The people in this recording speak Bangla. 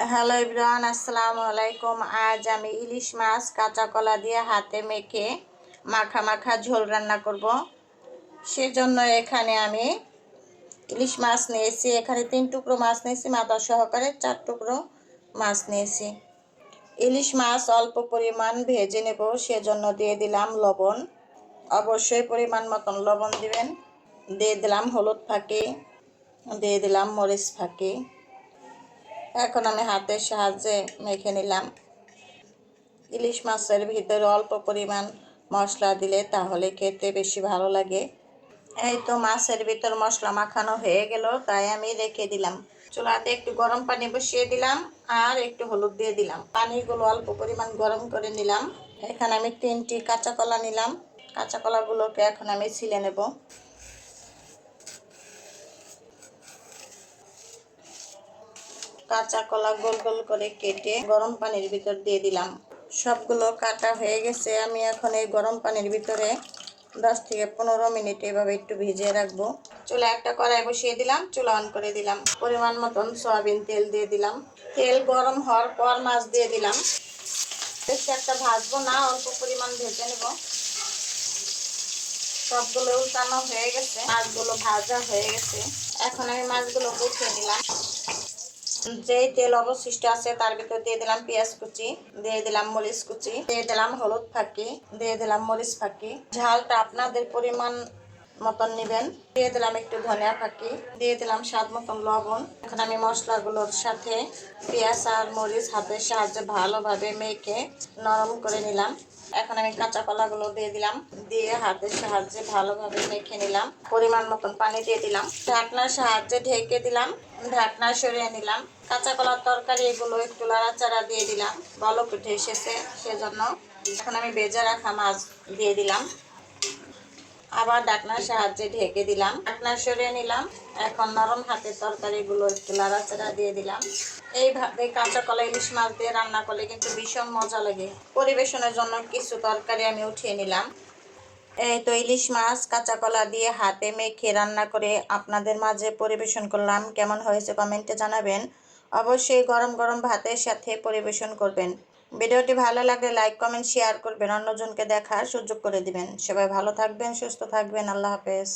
হ্যালো এভরিওয়ান, আসসালামু আলাইকুম। আজ আমি ইলিশ মাছ কাঁচা কলা দিয়ে হাতে মেখে মাখা মাখা ঝোল রান্না করব। সেজন্য এখানে আমি ইলিশ মাছ নিয়েছি। এখানে 3 টুকরো মাছ নিয়েছি, মাথা সহকারে 4 টুকরো মাছ নিয়েছি। ইলিশ মাছ অল্প পরিমাণ ভেজে নেব, সেজন্য দিয়ে দিলাম লবণ। অবশ্যই পরিমাণ মতন লবণ দিবেন। দিয়ে দিলাম হলুদ ফাঁকি, দিয়ে দিলাম মরিচ ফাঁকি। এখন আমি হাতের সাহায্যে মেখে নিলাম। ইলিশ মাছের ভিতরে অল্প পরিমাণ মশলা দিলে তাহলে খেতে বেশি ভালো লাগে। এই তো মাছের ভিতর মশলা মাখানো হয়ে গেল, তাই আমি রেখে দিলাম। চুলাতে একটু গরম পানি বসিয়ে দিলাম আর একটু হলুদ দিয়ে দিলাম। পানিগুলো অল্প পরিমাণ গরম করে নিলাম। এখানে আমি 3টি কাঁচা কলা নিলাম। কাঁচা কলাগুলোকে এখন আমি ছিলে নেব। কাঁচা কলা গোল গোল করে কেটে গরম পানির ভিতর দিয়ে দিলাম। সবগুলো কাটা হয়ে গেছে। আমি এখন এই গরম পানির ভিতরে 10 থেকে 15 মিনিট এভাবে একটু ভিজিয়ে রাখবো। চুলা একটা কড়াই বসিয়ে দিলাম, চুলা অন করে দিলাম। পরিমাণ মতন সয়াবিন তেল দিয়ে দিলাম। তেল গরম হওয়ার পর মাছ দিয়ে দিলাম। বেশি একটা ভাজবো না, অল্প পরিমাণ ভেজে নেব। সবগুলো উল্টানো হয়ে গেছে, মাছগুলো ভাজা হয়ে গেছে। এখন আমি মাছগুলো উঠিয়ে নিলাম। যেই তেল অবশিষ্ট আছে তার ভিতর দিয়ে দিলাম পেঁয়াজ কুচি, দিয়ে দিলাম মরিচ কুচি, দিয়ে দিলাম হলুদ ফাঁকি, দিয়ে দিলাম মরিচ ফাঁকি। ঝালটা আপনাদের পরিমাণ মতন নেবেন। দিয়ে দিলাম একটু ধনিয়া ফাঁকি, দিয়ে দিলাম স্বাদ মতন লবণ। এখন আমি মশলাগুলোর সাথে পেঁয়াজ আর মরিচ হাতের সাহায্যে ভালোভাবে মেখে নরম করে নিলাম। এখন আমি কাঁচা কলাগুলো দিয়ে দিলাম, দিয়ে হাতের সাহায্যে ভালোভাবে মেখে নিলাম। পরিমাণ মতন পানি দিয়ে দিলাম। ঢাকনার সাহায্যে ঢেকে দিলাম, ঢাকনা সরিয়ে নিলাম। কাঁচা কলার তরকারি এগুলো একটু নাড়াচাড়া দিয়ে দিলাম, বলক উঠে এসেছে সেজন্য। এখন আমি ভেজে রাখা মাছ দিয়ে দিলাম, আবার ঢাকনার সাহায্যে ঢেকে দিলাম। ঢাকনা সরিয়ে নিলাম। এখন নরম হাতের তরকারিগুলো একটু নাড়াচাড়া দিয়ে দিলাম। এইভাবে কাঁচা কলা ইলিশ মাছ দিয়ে রান্না করলে কিন্তু ভীষণ মজা লাগে। পরিবেশনের জন্য কিছু তরকারি আমি উঠিয়ে নিলাম। এই তো ইলিশ মাছ কাঁচা কলা দিয়ে হাতে মেখে রান্না করে আপনাদের মাঝে পরিবেশন করলাম। কেমন হয়েছে কমেন্টে জানাবেন। অবশ্যই গরম গরম ভাতের সাথে পরিবেশন করবেন। ভিডিওটি ভালো লাগলে লাইক কমেন্ট শেয়ার করবেন, অন্যজনকে দেখার সুযোগ করে দিবেন। সবাই ভালো থাকবেন, সুস্থ থাকবেন। আল্লাহ হাফেজ।